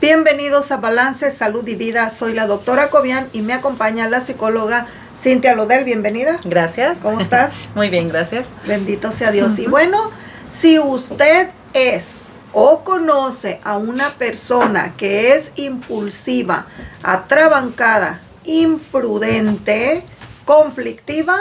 Bienvenidos a Balance, Salud y Vida. Soy la doctora Cobian y me acompaña la psicóloga Cintia Lodel. Bienvenida. Gracias. ¿Cómo estás? Muy bien, gracias. Bendito sea Dios. Y bueno, si usted es o conoce a una persona que es impulsiva, atrabancada, imprudente, conflictiva,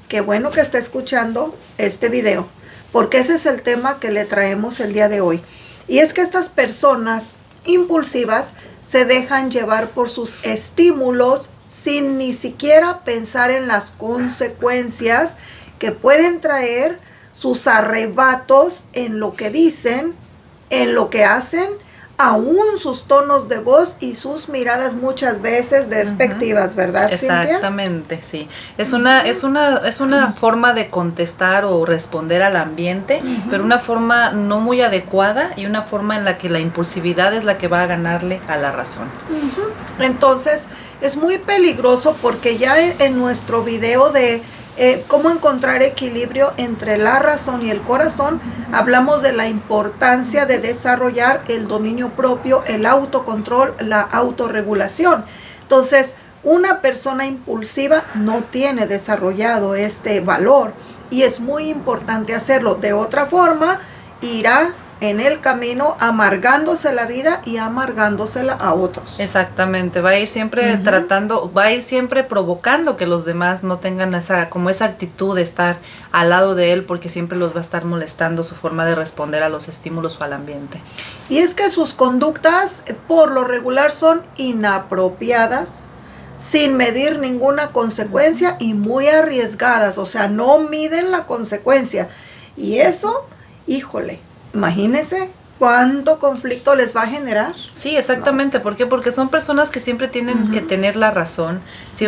qué bueno que está escuchando este video, porque ese es el tema que le traemos el día de hoy. Y es que estas personas impulsivas se dejan llevar por sus estímulos sin ni siquiera pensar en las consecuencias que pueden traer sus arrebatos en lo que dicen, en lo que hacen, aún sus tonos de voz y sus miradas muchas veces despectivas, ¿verdad, Cintia? Exactamente, sí. Es una forma de contestar o responder al ambiente, pero una forma no muy adecuada y una forma en la que la impulsividad es la que va a ganarle a la razón. Entonces, es muy peligroso porque ya en nuestro video de cómo encontrar equilibrio entre la razón y el corazón, hablamos de la importancia de desarrollar el dominio propio, el autocontrol, la autorregulación. Entonces, una persona impulsiva no tiene desarrollado este valor y es muy importante hacerlo. De otra forma, irá en el camino amargándose la vida y amargándosela a otros. Exactamente, va a ir siempre va a ir siempre provocando que los demás no tengan esa actitud de estar al lado de él, porque siempre los va a estar molestando su forma de responder a los estímulos o al ambiente. Y es que sus conductas por lo regular son inapropiadas, sin medir ninguna consecuencia y muy arriesgadas, o sea, no miden la consecuencia. Y eso, híjole, imagínense cuánto conflicto les va a generar. Sí, exactamente. ¿Por qué? Porque son personas que siempre tienen que tener la razón.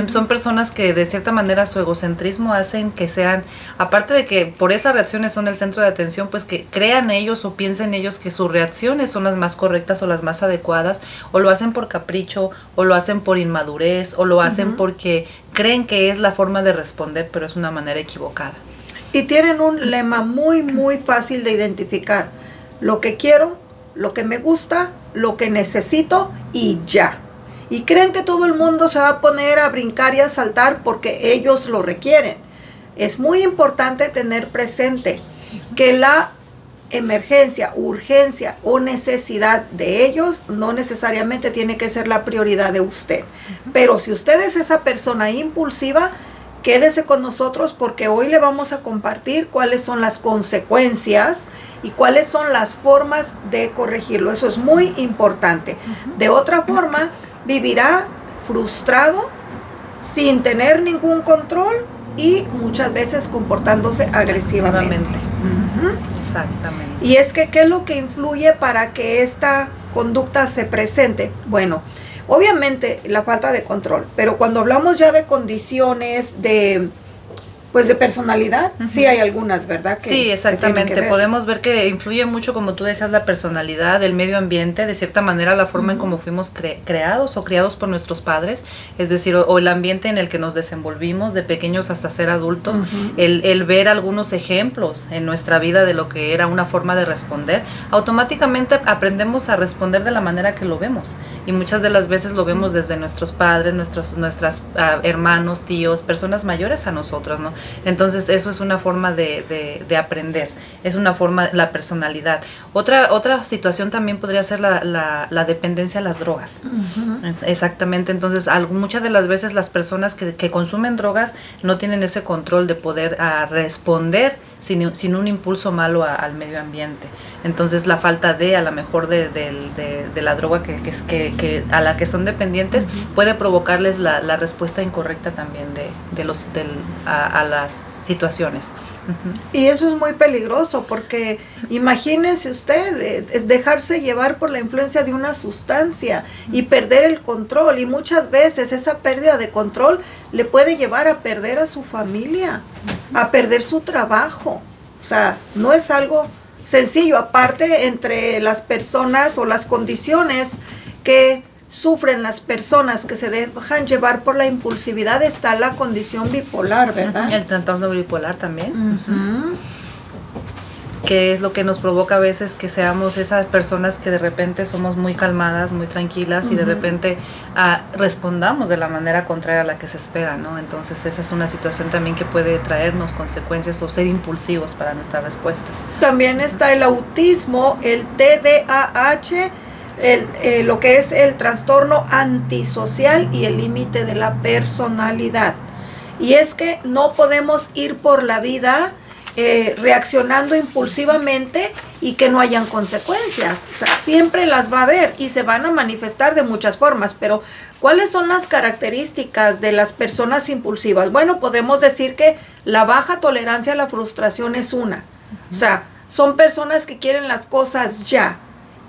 Son personas que de cierta manera su egocentrismo hacen que sean, aparte de que por esas reacciones son el centro de atención, pues que crean ellos o piensen ellos que sus reacciones son las más correctas o las más adecuadas, o lo hacen por capricho, o lo hacen por inmadurez, o lo hacen porque creen que es la forma de responder, pero es una manera equivocada. Y tienen un lema muy, muy fácil de identificar. Lo que quiero, lo que me gusta, lo que necesito y ya. Y creen que todo el mundo se va a poner a brincar y a saltar porque ellos lo requieren. Es muy importante tener presente que la emergencia, urgencia o necesidad de ellos no necesariamente tiene que ser la prioridad de usted. Pero si usted es esa persona impulsiva, quédese con nosotros porque hoy le vamos a compartir cuáles son las consecuencias y cuáles son las formas de corregirlo. Eso es muy importante. De otra forma, vivirá frustrado, sin tener ningún control y muchas veces comportándose agresivamente. Exactamente. Y es que, ¿qué es lo que influye para que esta conducta se presente? Bueno, obviamente la falta de control, pero cuando hablamos ya de condiciones de personalidad, sí hay algunas, ¿verdad? Sí, exactamente. Podemos ver que influye mucho, como tú decías, la personalidad, el medio ambiente, de cierta manera la forma en cómo fuimos creados o criados por nuestros padres, es decir, o el ambiente en el que nos desenvolvimos de pequeños hasta ser adultos, el ver algunos ejemplos en nuestra vida de lo que era una forma de responder, automáticamente aprendemos a responder de la manera que lo vemos, y muchas de las veces lo vemos desde nuestros padres, nuestras hermanos, tíos, personas mayores a nosotros, ¿no? Entonces eso es una forma de aprender, es una forma, la personalidad. Otra situación también podría ser la dependencia a las drogas. Exactamente. Entonces muchas de las veces las personas que consumen drogas no tienen ese control de poder responder sin un impulso malo al medio ambiente. Entonces la falta a lo mejor de la droga que a la que son dependientes puede provocarles la respuesta incorrecta también a las situaciones. Y eso es muy peligroso porque imagínese usted, es dejarse llevar por la influencia de una sustancia y perder el control, y muchas veces esa pérdida de control le puede llevar a perder a su familia, a perder su trabajo. O sea, no es algo sencillo. Aparte, entre las personas o las condiciones que sufren las personas que se dejan llevar por la impulsividad está la condición bipolar, ¿verdad? El trastorno bipolar también. que es lo que nos provoca a veces que seamos esas personas que de repente somos muy calmadas, muy tranquilas y de repente respondamos de la manera contraria a la que se espera, ¿no? Entonces esa es una situación también que puede traernos consecuencias o ser impulsivos para nuestras respuestas. También está el autismo, el TDAH, lo que es el trastorno antisocial y el límite de la personalidad. Y es que no podemos ir por la vida reaccionando impulsivamente y que no hayan consecuencias. O sea, siempre las va a haber y se van a manifestar de muchas formas, pero ¿cuáles son las características de las personas impulsivas? Bueno, podemos decir que la baja tolerancia a la frustración es una. O sea, son personas que quieren las cosas ya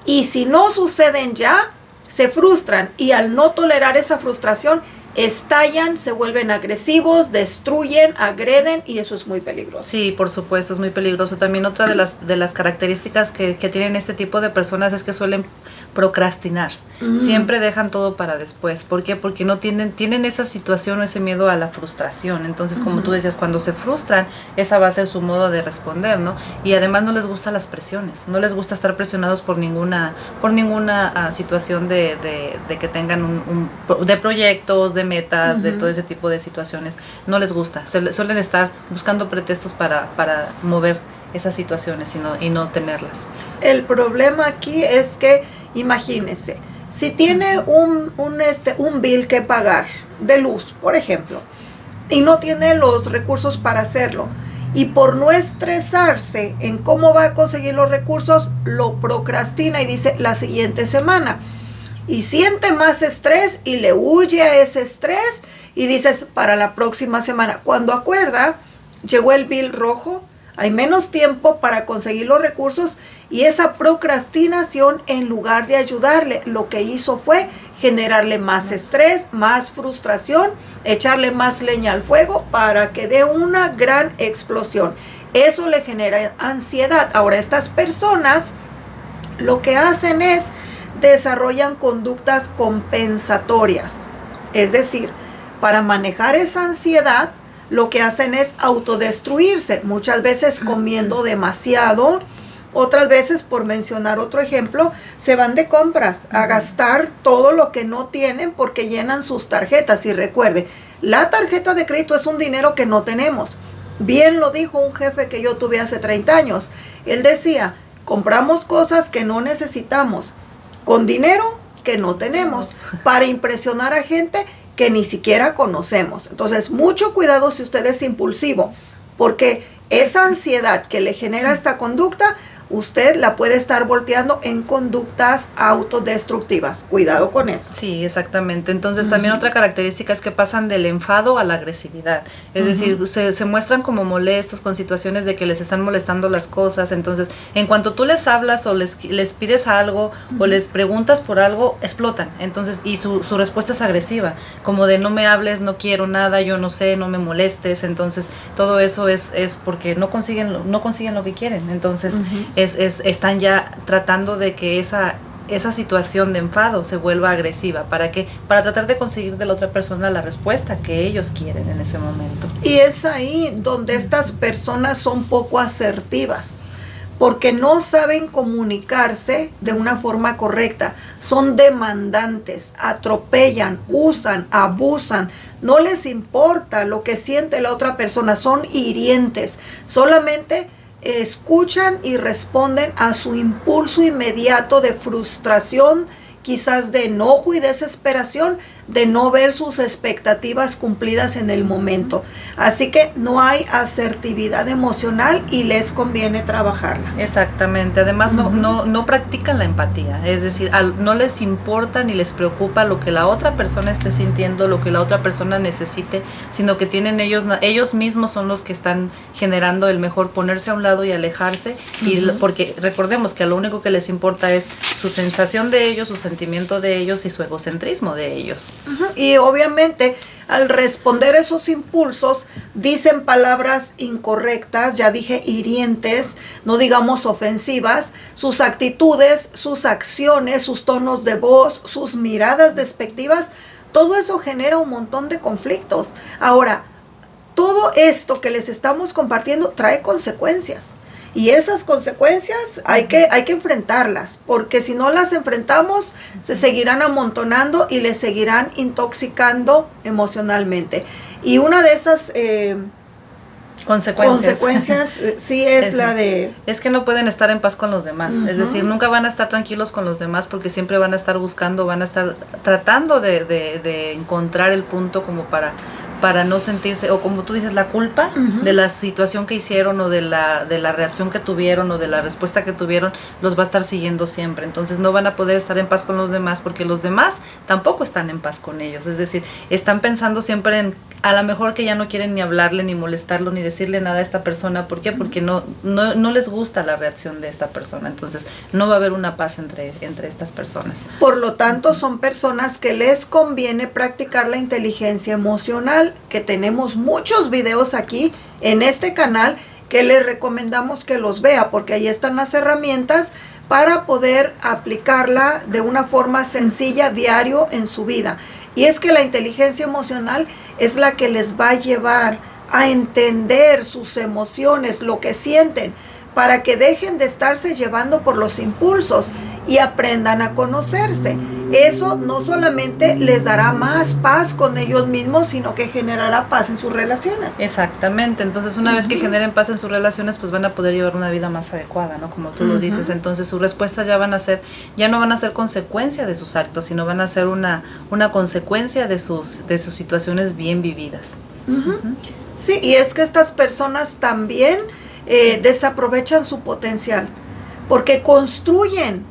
y si no suceden ya, se frustran y al no tolerar esa frustración, estallan, se vuelven agresivos, destruyen, agreden y eso es muy peligroso. Sí, por supuesto, es muy peligroso. También otra de las características que tienen este tipo de personas es que suelen procrastinar. Siempre dejan todo para después. ¿Por qué? Porque no tienen esa situación o ese miedo a la frustración. Entonces, como tú decías, cuando se frustran, esa va a ser su modo de responder, ¿no? Y además no les gustan las presiones. No les gusta estar presionados por ninguna situación de que tengan de proyectos, de metas, de todo ese tipo de situaciones. No les gusta. Suelen estar buscando pretextos para mover esas situaciones y no tenerlas. El problema aquí es que, imagínese, si tiene un bill que pagar de luz, por ejemplo, y no tiene los recursos para hacerlo, y por no estresarse en cómo va a conseguir los recursos, lo procrastina y dice la siguiente semana. Y siente más estrés y le huye a ese estrés y dices para la próxima semana. Cuando acuerda, llegó el bill rojo, hay menos tiempo para conseguir los recursos y esa procrastinación, en lugar de ayudarle, lo que hizo fue generarle más estrés, más frustración, echarle más leña al fuego para que dé una gran explosión. Eso le genera ansiedad. Ahora, estas personas lo que hacen es desarrollan conductas compensatorias. Es decir, para manejar esa ansiedad, lo que hacen es autodestruirse, muchas veces comiendo demasiado, otras veces, por mencionar otro ejemplo, se van de compras a gastar todo lo que no tienen porque llenan sus tarjetas. Y recuerde, la tarjeta de crédito es un dinero que no tenemos. Bien lo dijo un jefe que yo tuve hace 30 años. Él decía, compramos cosas que no necesitamos con dinero que no tenemos para impresionar a gente que ni siquiera conocemos. Entonces, mucho cuidado si usted es impulsivo, porque esa ansiedad que le genera esta conducta, usted la puede estar volteando en conductas autodestructivas. Cuidado con eso. Sí, exactamente. Entonces, también otra característica es que pasan del enfado a la agresividad. Es decir, se muestran como molestos con situaciones de que les están molestando las cosas. Entonces, en cuanto tú les hablas o les pides algo o les preguntas por algo, explotan. Entonces, y su respuesta es agresiva, como de no me hables, no quiero nada, yo no sé, no me molestes. Entonces, todo eso es porque no consiguen lo que quieren. Entonces, están ya tratando de que esa situación de enfado se vuelva agresiva. ¿Para qué? Para tratar de conseguir de la otra persona la respuesta que ellos quieren en ese momento. Y es ahí donde estas personas son poco asertivas, porque no saben comunicarse de una forma correcta. Son demandantes, atropellan, usan, abusan. No les importa lo que siente la otra persona, son hirientes. Solamente escuchan y responden a su impulso inmediato de frustración, quizás de enojo y desesperación de no ver sus expectativas cumplidas en el momento. Así que no hay asertividad emocional y les conviene trabajarla. Exactamente. Además, no practican la empatía. Es decir, no les importa ni les preocupa lo que la otra persona esté sintiendo, lo que la otra persona necesite, sino que tienen ellos mismos son los que están generando el mejor ponerse a un lado y alejarse. Porque recordemos que lo único que les importa es su sensación de ellos, su sentimiento de ellos y su egocentrismo de ellos. Y obviamente al responder esos impulsos dicen palabras incorrectas, ya dije hirientes, no digamos ofensivas, sus actitudes, sus acciones, sus tonos de voz, sus miradas despectivas, todo eso genera un montón de conflictos. Ahora, todo esto que les estamos compartiendo trae consecuencias. Y esas consecuencias hay que enfrentarlas, porque si no las enfrentamos, se seguirán amontonando y les seguirán intoxicando emocionalmente. Y una de esas consecuencias sí es la de... Es que no pueden estar en paz con los demás. Es decir, nunca van a estar tranquilos con los demás porque siempre van a estar buscando, van a estar tratando de encontrar el punto como para no sentirse, o como tú dices, la culpa de la situación que hicieron o de la reacción que tuvieron o de la respuesta que tuvieron, los va a estar siguiendo siempre. Entonces no van a poder estar en paz con los demás porque los demás tampoco están en paz con ellos. Es decir, están pensando siempre en, a lo mejor que ya no quieren ni hablarle, ni molestarlo, ni decirle nada a esta persona. ¿Por qué? Porque no les gusta la reacción de esta persona. Entonces no va a haber una paz entre estas personas. Por lo tanto, son personas que les conviene practicar la inteligencia emocional, que tenemos muchos videos aquí en este canal que les recomendamos que los vea, porque ahí están las herramientas para poder aplicarla de una forma sencilla diario en su vida. Y es que la inteligencia emocional es la que les va a llevar a entender sus emociones, lo que sienten, para que dejen de estarse llevando por los impulsos y aprendan a conocerse. Eso no solamente les dará más paz con ellos mismos, sino que generará paz en sus relaciones. Exactamente. Entonces, una vez que generen paz en sus relaciones, pues van a poder llevar una vida más adecuada, ¿no? Como tú lo dices. Entonces, sus respuestas ya no van a ser consecuencia de sus actos, sino van a ser una consecuencia de sus situaciones bien vividas. Sí, y es que estas personas también desaprovechan su potencial, porque construyen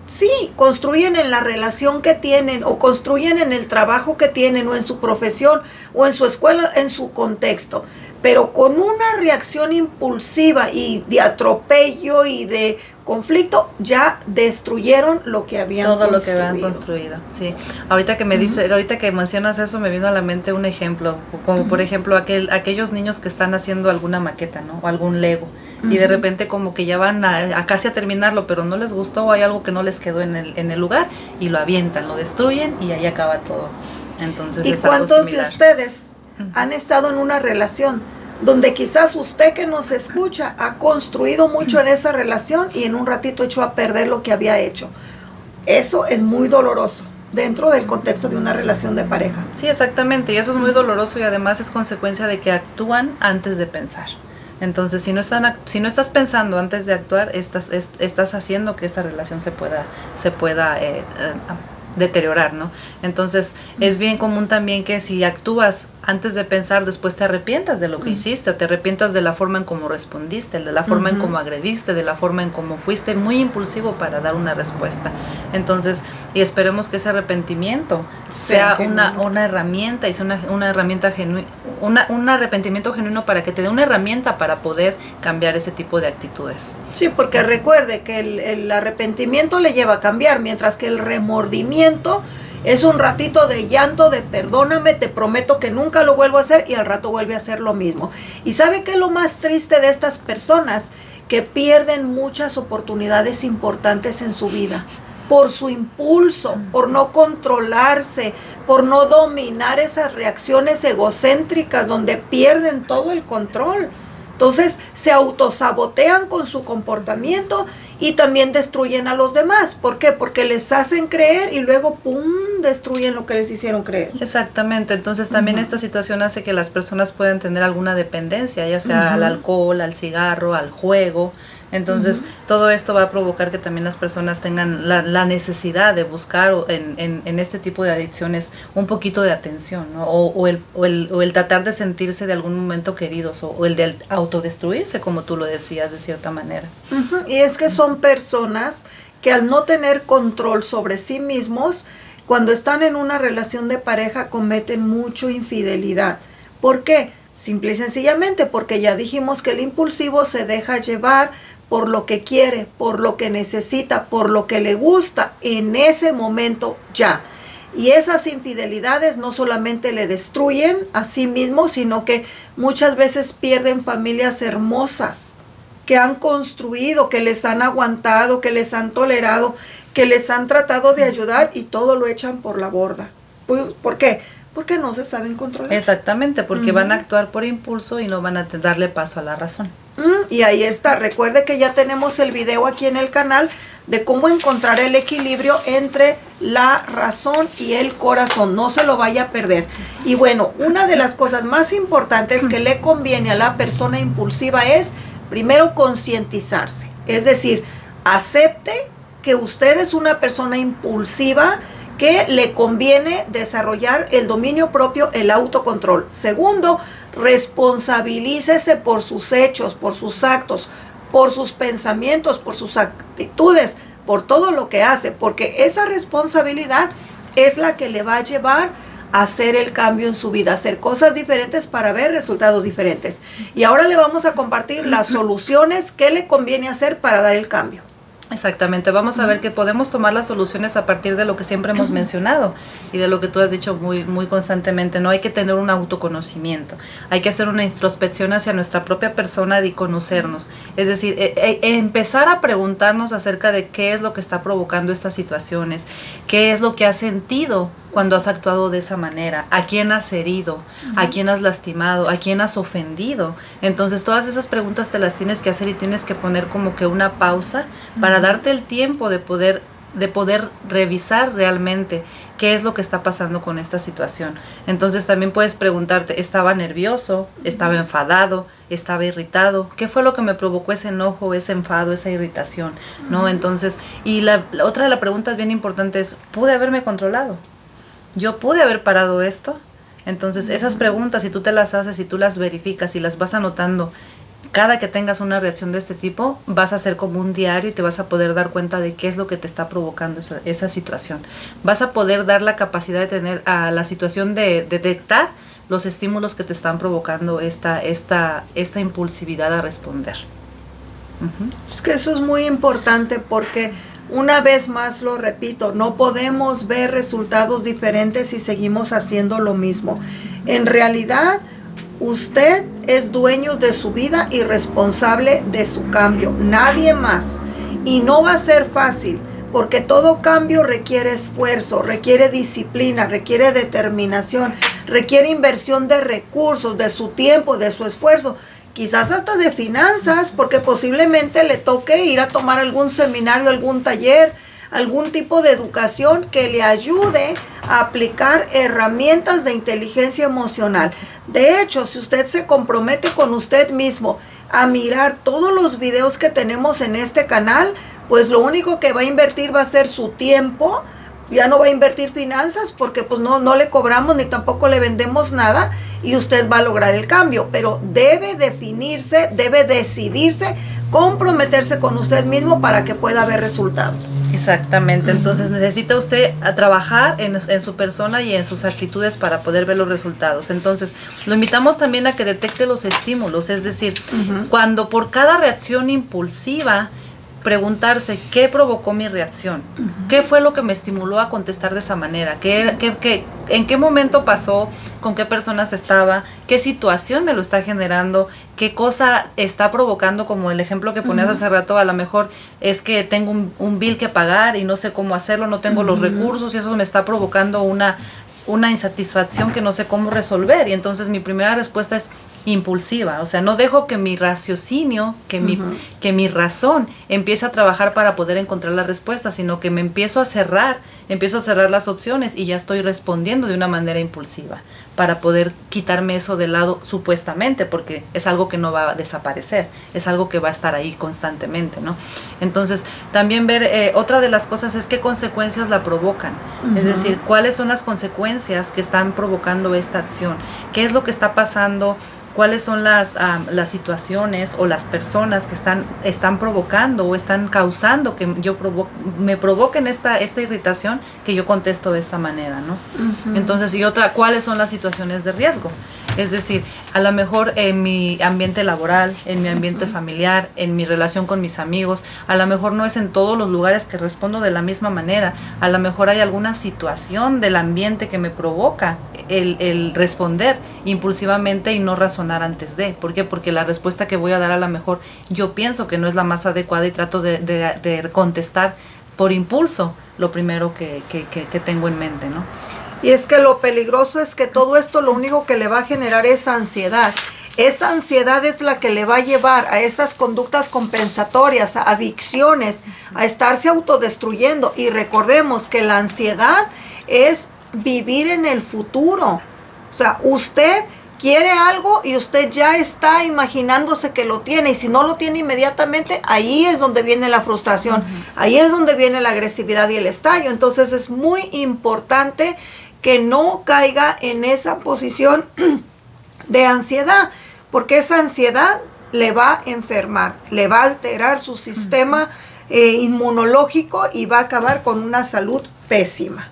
en la relación que tienen, o construyen en el trabajo que tienen, o en su profesión, o en su escuela, en su contexto, pero con una reacción impulsiva y de atropello y de conflicto, ya destruyeron lo que habían todo construido. Lo que habían construido. Sí. Ahorita que mencionas eso, me vino a la mente un ejemplo, como por ejemplo aquellos niños que están haciendo alguna maqueta, ¿no? O algún Lego. Y de repente como que ya van a casi a terminarlo, pero no les gustó, o hay algo que no les quedó en el lugar, y lo avientan, lo destruyen, y ahí acaba todo. Entonces, ¿y cuántos de ustedes han estado en una relación donde quizás usted que nos escucha ha construido mucho en esa relación y en un ratito echó a perder lo que había hecho? Eso es muy doloroso dentro del contexto de una relación de pareja. Sí, exactamente, y eso es muy doloroso, y además es consecuencia de que actúan antes de pensar. Entonces, si no estás pensando antes de actuar, estás haciendo que esta relación se pueda deteriorar, ¿no? Entonces, es bien común también que si actúas antes de pensar, después te arrepientas de lo que hiciste, o te arrepientas de la forma en cómo respondiste, de la forma en cómo agrediste, de la forma en cómo fuiste muy impulsivo para dar una respuesta. Entonces, y esperemos que ese arrepentimiento sea una herramienta, y sea una herramienta genuina, un arrepentimiento genuino, para que te dé una herramienta para poder cambiar ese tipo de actitudes. Sí, porque recuerde que el arrepentimiento le lleva a cambiar, mientras que el remordimiento es un ratito de llanto, de perdóname, te prometo que nunca lo vuelvo a hacer, y al rato vuelve a hacer lo mismo. ¿Y sabe qué es lo más triste de estas personas? Que pierden muchas oportunidades importantes en su vida por su impulso, por no controlarse, por no dominar esas reacciones egocéntricas donde pierden todo el control. Entonces se autosabotean con su comportamiento y también destruyen a los demás. ¿Por qué? Porque les hacen creer y luego ¡pum!, destruyen lo que les hicieron creer. Exactamente. Entonces también esta situación hace que las personas puedan tener alguna dependencia, ya sea al alcohol, al cigarro, al juego. Entonces, todo esto va a provocar que también las personas tengan la necesidad de buscar en este tipo de adicciones un poquito de atención, ¿no? O el tratar de sentirse de algún momento queridos, o el de autodestruirse, como tú lo decías, de cierta manera. Y es que son personas que al no tener control sobre sí mismos, cuando están en una relación de pareja, cometen mucho infidelidad. ¿Por qué? Simple y sencillamente porque ya dijimos que el impulsivo se deja llevar por lo que quiere, por lo que necesita, por lo que le gusta en ese momento ya. Y esas infidelidades no solamente le destruyen a sí mismo, sino que muchas veces pierden familias hermosas que han construido, que les han aguantado, que les han tolerado, que les han tratado de ayudar, y todo lo echan por la borda. ¿Por qué? porque no se saben controlar. Exactamente, porque van a actuar por impulso y no van a darle paso a la razón. Y ahí está. Recuerde que ya tenemos el video aquí en el canal de cómo encontrar el equilibrio entre la razón y el corazón. No se lo vaya a perder. Y bueno, una de las cosas más importantes que le conviene a la persona impulsiva es, primero, concientizarse. Es decir, acepte que usted es una persona impulsiva, que le conviene desarrollar el dominio propio, el autocontrol. Segundo, responsabilícese por sus hechos, por sus actos, por sus pensamientos, por sus actitudes, por todo lo que hace, porque esa responsabilidad es la que le va a llevar a hacer el cambio en su vida, a hacer cosas diferentes para ver resultados diferentes. Y ahora le vamos a compartir las soluciones que le conviene hacer para dar el cambio. Exactamente, vamos a ver que podemos tomar las soluciones a partir de lo que siempre hemos mencionado y de lo que tú has dicho muy constantemente. No hay que tener un autoconocimiento, hay que hacer una introspección hacia nuestra propia persona y conocernos. Es decir, empezar a preguntarnos acerca de qué es lo que está provocando estas situaciones, qué es lo que has sentido cuando has actuado de esa manera, a quién has herido, a quién has lastimado, a quién has ofendido. Entonces todas esas preguntas te las tienes que hacer y tienes que poner como que una pausa para darte el tiempo de poder revisar realmente qué es lo que está pasando con esta situación. Entonces también puedes preguntarte, ¿estaba nervioso? ¿Estaba enfadado? ¿Estaba irritado? ¿Qué fue lo que me provocó ese enojo, ese enfado, esa irritación? ¿No? Entonces, y la otra de las preguntas bien importantes es, ¿pude haberme controlado? ¿Yo pude haber parado esto? Entonces, esas preguntas, si tú te las haces, si tú las verificas y las vas anotando, cada que tengas una reacción de este tipo, vas a hacer como un diario y te vas a poder dar cuenta de qué es lo que te está provocando esa situación. Vas a poder dar la capacidad de tener a la situación de detectar los estímulos que te están provocando esta impulsividad a responder. Es que eso es muy importante porque, una vez más lo repito, no podemos ver resultados diferentes si seguimos haciendo lo mismo. En realidad, usted es dueño de su vida y responsable de su cambio, nadie más. Y no va a ser fácil, porque todo cambio requiere esfuerzo, requiere disciplina, requiere determinación, requiere inversión de recursos, de su tiempo, de su esfuerzo, quizás hasta de finanzas, porque posiblemente le toque ir a tomar algún seminario, algún taller, algún tipo de educación que le ayude a aplicar herramientas de inteligencia emocional. De hecho, si usted se compromete con usted mismo a mirar todos los videos que tenemos en este canal, pues lo único que va a invertir va a ser su tiempo. Ya no va a invertir finanzas porque pues no le cobramos ni tampoco le vendemos nada y usted va a lograr el cambio. Pero debe definirse, debe decidirse, comprometerse con usted mismo para que pueda ver resultados. Exactamente, entonces necesita usted a trabajar en su persona y en sus actitudes para poder ver los resultados. Entonces lo invitamos también a que detecte los estímulos, es decir, cuando por cada reacción impulsiva, preguntarse qué provocó mi reacción, qué fue lo que me estimuló a contestar de esa manera, en qué momento pasó, con qué personas estaba, qué situación me lo está generando, qué cosa está provocando, como el ejemplo que ponías hace rato, a lo mejor es que tengo un bill que pagar y no sé cómo hacerlo, no tengo los recursos y eso me está provocando una insatisfacción que no sé cómo resolver. Y entonces mi primera respuesta es impulsiva, o sea, no dejo que mi raciocinio, que mi razón empiece a trabajar para poder encontrar la respuesta, sino que me empiezo a cerrar las opciones y ya estoy respondiendo de una manera impulsiva para poder quitarme eso de lado supuestamente, porque es algo que no va a desaparecer, es algo que va a estar ahí constantemente, ¿no? Entonces, también ver, otra de las cosas es qué consecuencias la provocan, es decir, cuáles son las consecuencias que están provocando esta acción, qué es lo que está pasando, cuáles son las situaciones o las personas que están provocando o están causando que me provoquen esta irritación, que yo contesto de esta manera, ¿no? Entonces, y otra, ¿cuáles son las situaciones de riesgo? Es decir, a lo mejor en mi ambiente laboral, en mi ambiente familiar, en mi relación con mis amigos, a lo mejor no es en todos los lugares que respondo de la misma manera, a lo mejor hay alguna situación del ambiente que me provoca el responder impulsivamente y no razonar antes de. ¿Por qué? Porque la respuesta que voy a dar a lo mejor yo pienso que no es la más adecuada y trato de contestar por impulso lo primero que tengo en mente, ¿no? Y es que lo peligroso es que todo esto lo único que le va a generar es ansiedad. esa ansiedad es la que le va a llevar a esas conductas compensatorias, a adicciones, a estarse autodestruyendo. Y recordemos que la ansiedad es vivir en el futuro. O sea, usted quiere algo y usted ya está imaginándose que lo tiene, y si no lo tiene inmediatamente, ahí es donde viene la frustración, ahí es donde viene la agresividad y el estallo. Entonces es muy importante que no caiga en esa posición de ansiedad, porque esa ansiedad le va a enfermar, le va a alterar su sistema inmunológico y va a acabar con una salud pésima.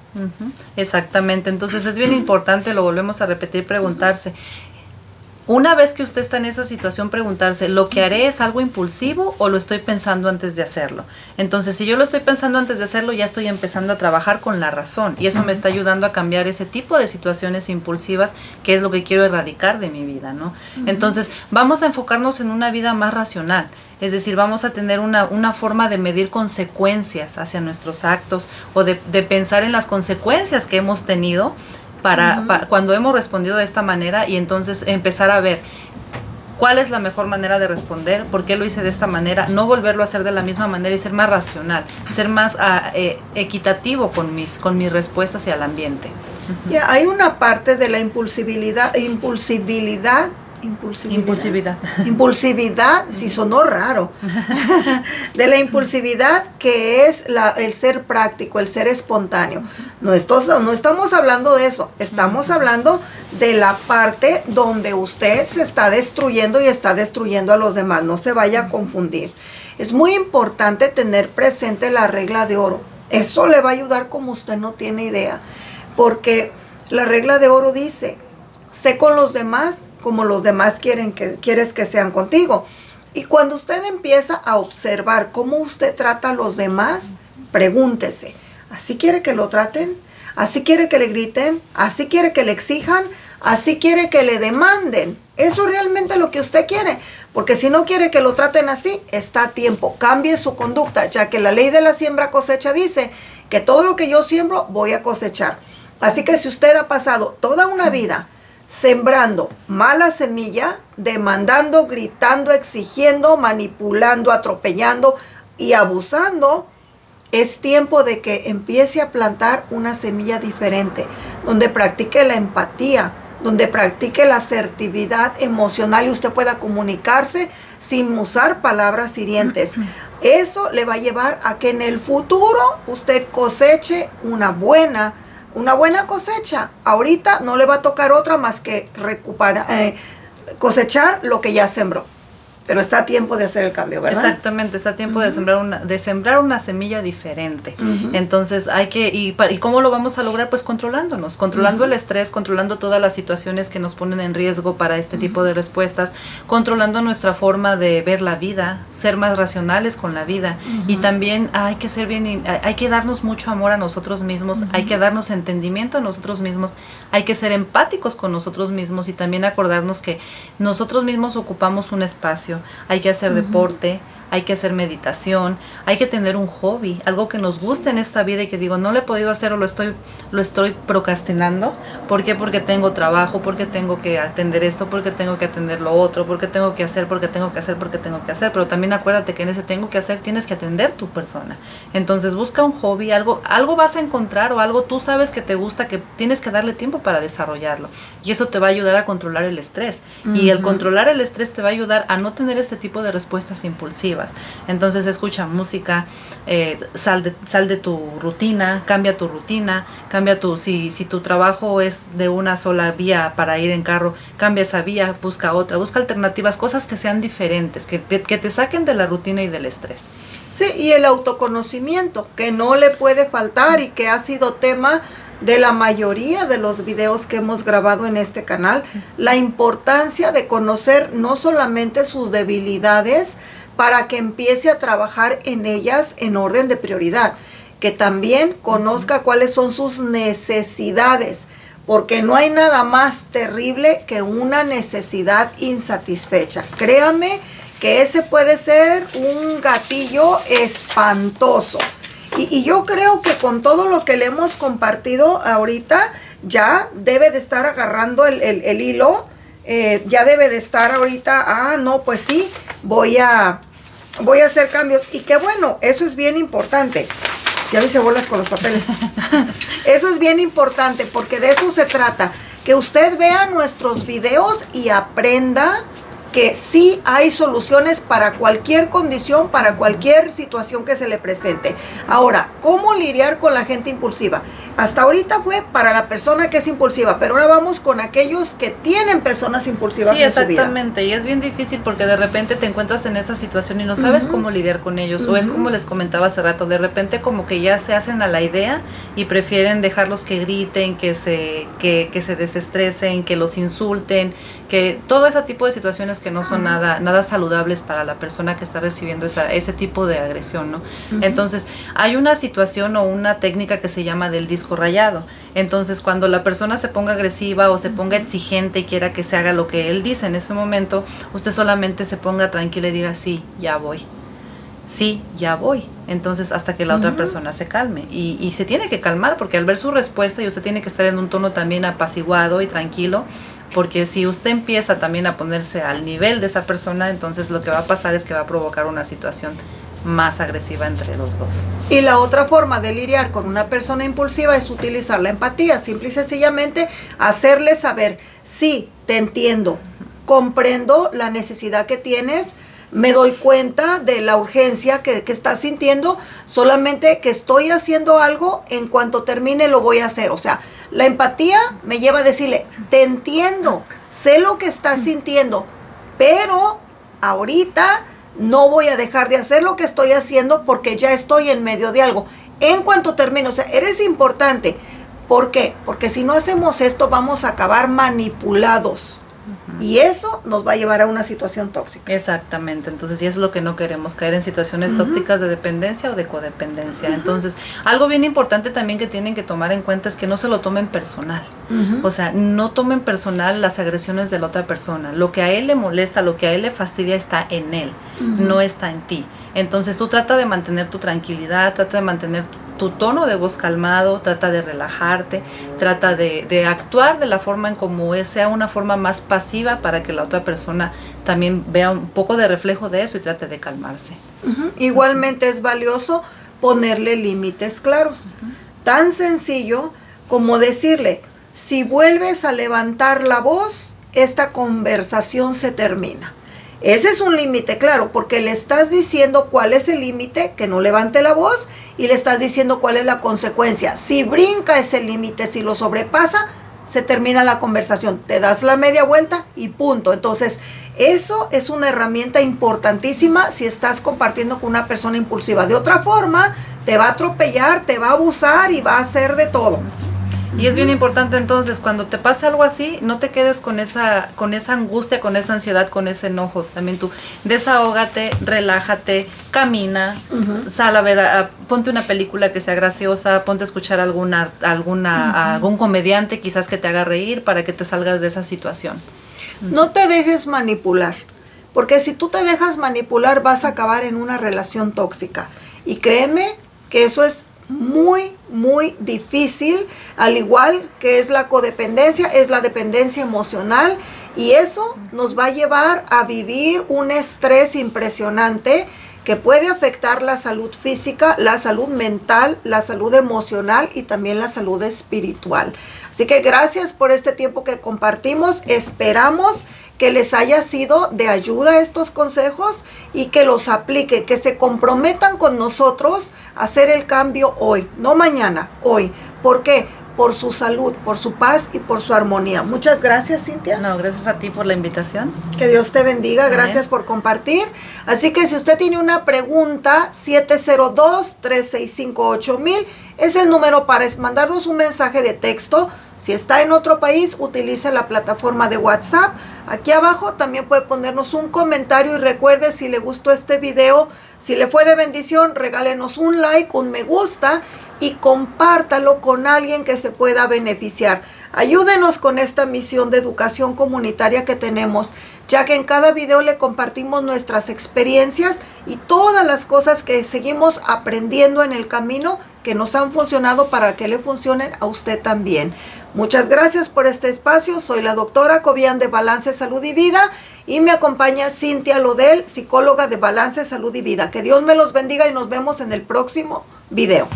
Exactamente, entonces es bien importante, lo volvemos a repetir, preguntarse, una vez que usted está en esa situación, preguntarse, ¿lo que haré es algo impulsivo o lo estoy pensando antes de hacerlo? Entonces, si yo lo estoy pensando antes de hacerlo, ya estoy empezando a trabajar con la razón, y eso me está ayudando a cambiar ese tipo de situaciones impulsivas, que es lo que quiero erradicar de mi vida, ¿no? Entonces, vamos a enfocarnos en una vida más racional. Es decir, vamos a tener una forma de medir consecuencias hacia nuestros actos, o de pensar en las consecuencias que hemos tenido para cuando hemos respondido de esta manera, y entonces empezar a ver cuál es la mejor manera de responder, por qué lo hice de esta manera, no volverlo a hacer de la misma manera y ser más racional, ser más equitativo con mis respuestas hacia el ambiente. Hay una parte de la impulsividad, sí sonó raro, de la impulsividad, que es el ser práctico, el ser espontáneo. No estamos hablando de eso, estamos hablando de la parte donde usted se está destruyendo y está destruyendo a los demás. No se vaya a confundir. Es muy importante tener presente la regla de oro. Esto le va a ayudar como usted no tiene idea, porque la regla de oro dice: sé con los demás como los demás quieres que sean contigo. Y cuando usted empieza a observar cómo usted trata a los demás, pregúntese, ¿así quiere que lo traten? ¿Así quiere que le griten? ¿Así quiere que le exijan? ¿Así quiere que le demanden? ¿Eso es realmente lo que usted quiere? Porque si no quiere que lo traten así, está a tiempo. Cambie su conducta, ya que la ley de la siembra cosecha dice que todo lo que yo siembro voy a cosechar. Así que si usted ha pasado toda una vida sembrando mala semilla, demandando, gritando, exigiendo, manipulando, atropellando y abusando, es tiempo de que empiece a plantar una semilla diferente, donde practique la empatía, donde practique la asertividad emocional y usted pueda comunicarse sin usar palabras hirientes. Eso le va a llevar a que en el futuro usted coseche una buena cosecha. Ahorita no le va a tocar otra más que cosechar lo que ya sembró. Pero está a tiempo de hacer el cambio, ¿verdad? Exactamente, está a tiempo de sembrar una semilla diferente. Entonces hay que, ¿y cómo lo vamos a lograr? Pues controlándonos, controlando el estrés, controlando todas las situaciones que nos ponen en riesgo para este tipo de respuestas, controlando nuestra forma de ver la vida, ser más racionales con la vida. Y también hay que darnos mucho amor a nosotros mismos, hay que darnos entendimiento a nosotros mismos, hay que ser empáticos con nosotros mismos, y también acordarnos que nosotros mismos ocupamos un espacio. Hay que hacer deporte, hay que hacer meditación, hay que tener un hobby, algo que nos guste en esta vida y que digo, no lo he podido hacer o lo estoy procrastinando. ¿Por qué? Porque tengo trabajo, porque tengo que atender esto, porque tengo que atender lo otro, porque tengo que hacer. Pero también acuérdate que en ese tengo que hacer tienes que atender tu persona. Entonces busca un hobby, algo vas a encontrar, o algo tú sabes que te gusta, que tienes que darle tiempo para desarrollarlo. Y eso te va a ayudar a controlar el estrés. Y el controlar el estrés te va a ayudar a no tener este tipo de respuestas impulsivas. Entonces escucha música, sal de tu rutina, cambia tu rutina, si tu trabajo es de una sola vía para ir en carro, cambia esa vía, busca alternativas, cosas que sean diferentes, que te saquen de la rutina y del estrés. Sí, y el autoconocimiento, que no le puede faltar y que ha sido tema de la mayoría de los videos que hemos grabado en este canal, la importancia de conocer no solamente sus debilidades, para que empiece a trabajar en ellas en orden de prioridad, que también conozca cuáles son sus necesidades, porque no hay nada más terrible que una necesidad insatisfecha. Créame que ese puede ser un gatillo espantoso. Y yo creo que con todo lo que le hemos compartido ahorita, ya debe de estar agarrando el hilo ya debe de estar ahorita, no, pues sí, voy a hacer cambios. Y qué bueno, eso es bien importante. Ya me hice bolas con los papeles. Eso es bien importante porque de eso se trata. Que usted vea nuestros videos y aprenda que sí hay soluciones para cualquier condición, para cualquier situación que se le presente. Ahora, ¿cómo lidiar con la gente impulsiva? Hasta ahorita fue para la persona que es impulsiva, pero ahora vamos con aquellos que tienen personas impulsivas en su vida. Sí, exactamente, y es bien difícil porque de repente te encuentras en esa situación y no sabes cómo lidiar con ellos, o es como les comentaba hace rato, de repente como que ya se hacen a la idea y prefieren dejarlos que griten, que se desestresen, que los insulten, que todo ese tipo de situaciones que no son nada saludables para la persona que está recibiendo ese tipo de agresión, ¿no? Entonces, hay una situación o una técnica que se llama del disco rayado. Entonces, cuando la persona se ponga agresiva o se ponga exigente y quiera que se haga lo que él dice en ese momento, usted solamente se ponga tranquila y diga, sí, ya voy. Sí, ya voy. Entonces, hasta que la otra persona se calme. Y se tiene que calmar porque al ver su respuesta y usted tiene que estar en un tono también apaciguado y tranquilo, porque si usted empieza también a ponerse al nivel de esa persona, entonces lo que va a pasar es que va a provocar una situación más agresiva entre los dos. Y la otra forma de lidiar con una persona impulsiva es utilizar la empatía, simple y sencillamente hacerle saber, sí, te entiendo, comprendo la necesidad que tienes, me doy cuenta de la urgencia que estás sintiendo, solamente que estoy haciendo algo, en cuanto termine lo voy a hacer. O sea, la empatía me lleva a decirle, te entiendo, sé lo que estás sintiendo, pero ahorita no voy a dejar de hacer lo que estoy haciendo porque ya estoy en medio de algo. En cuanto termine, o sea, eres importante. ¿Por qué? Porque si no hacemos esto vamos a acabar manipulados. Y eso nos va a llevar a una situación tóxica. Exactamente, entonces y es lo que no queremos, caer en situaciones tóxicas de dependencia o de codependencia. Entonces, algo bien importante también que tienen que tomar en cuenta es que no se lo tomen personal. O sea, no tomen personal las agresiones de la otra persona. Lo que a él le molesta, lo que a él le fastidia está en él, no está en ti. Entonces tú trata de mantener tu tranquilidad, trata de mantener tu tono de voz calmado, trata de relajarte, trata de actuar de la forma en como sea una forma más pasiva para que la otra persona también vea un poco de reflejo de eso y trate de calmarse. Igualmente es valioso ponerle límites claros. Tan sencillo como decirle, si vuelves a levantar la voz, esta conversación se termina. Ese es un límite claro, porque le estás diciendo cuál es el límite, que no levante la voz, y le estás diciendo cuál es la consecuencia. Si brinca ese límite, si lo sobrepasa, se termina la conversación. Te das la media vuelta y punto. Entonces, eso es una herramienta importantísima si estás compartiendo con una persona impulsiva. De otra forma, te va a atropellar, te va a abusar y va a hacer de todo. Y es bien importante entonces, cuando te pasa algo así, no te quedes con esa angustia, con esa ansiedad, con ese enojo. También tú desahógate, relájate, camina, sal a ver, ponte una película que sea graciosa, ponte a escuchar algún comediante quizás que te haga reír para que te salgas de esa situación. No te dejes manipular, porque si tú te dejas manipular vas a acabar en una relación tóxica. Y créeme que eso es muy, muy difícil, al igual que es la codependencia, es la dependencia emocional, y eso nos va a llevar a vivir un estrés impresionante que puede afectar la salud física, la salud mental, la salud emocional y también la salud espiritual. Así que gracias por este tiempo que compartimos. Esperamos que les haya sido de ayuda estos consejos y que los aplique, que se comprometan con nosotros a hacer el cambio hoy, no mañana, hoy. ¿Por qué? Por su salud, por su paz y por su armonía. Muchas gracias, Cintia. No, gracias a ti por la invitación. Que Dios te bendiga, gracias por compartir. Así que si usted tiene una pregunta, 702-365-8000 es el número para mandarnos un mensaje de texto. Si está en otro país, utilice la plataforma de WhatsApp. Aquí abajo también puede ponernos un comentario y recuerde, si le gustó este video, si le fue de bendición, regálenos un like, un me gusta y compártalo con alguien que se pueda beneficiar. Ayúdenos con esta misión de educación comunitaria que tenemos, ya que en cada video le compartimos nuestras experiencias y todas las cosas que seguimos aprendiendo en el camino que nos han funcionado para que le funcionen a usted también. Muchas gracias por este espacio. Soy la doctora Cobian de Balance, Salud y Vida y me acompaña Cintia Lodel, psicóloga de Balance, Salud y Vida. Que Dios me los bendiga y nos vemos en el próximo video.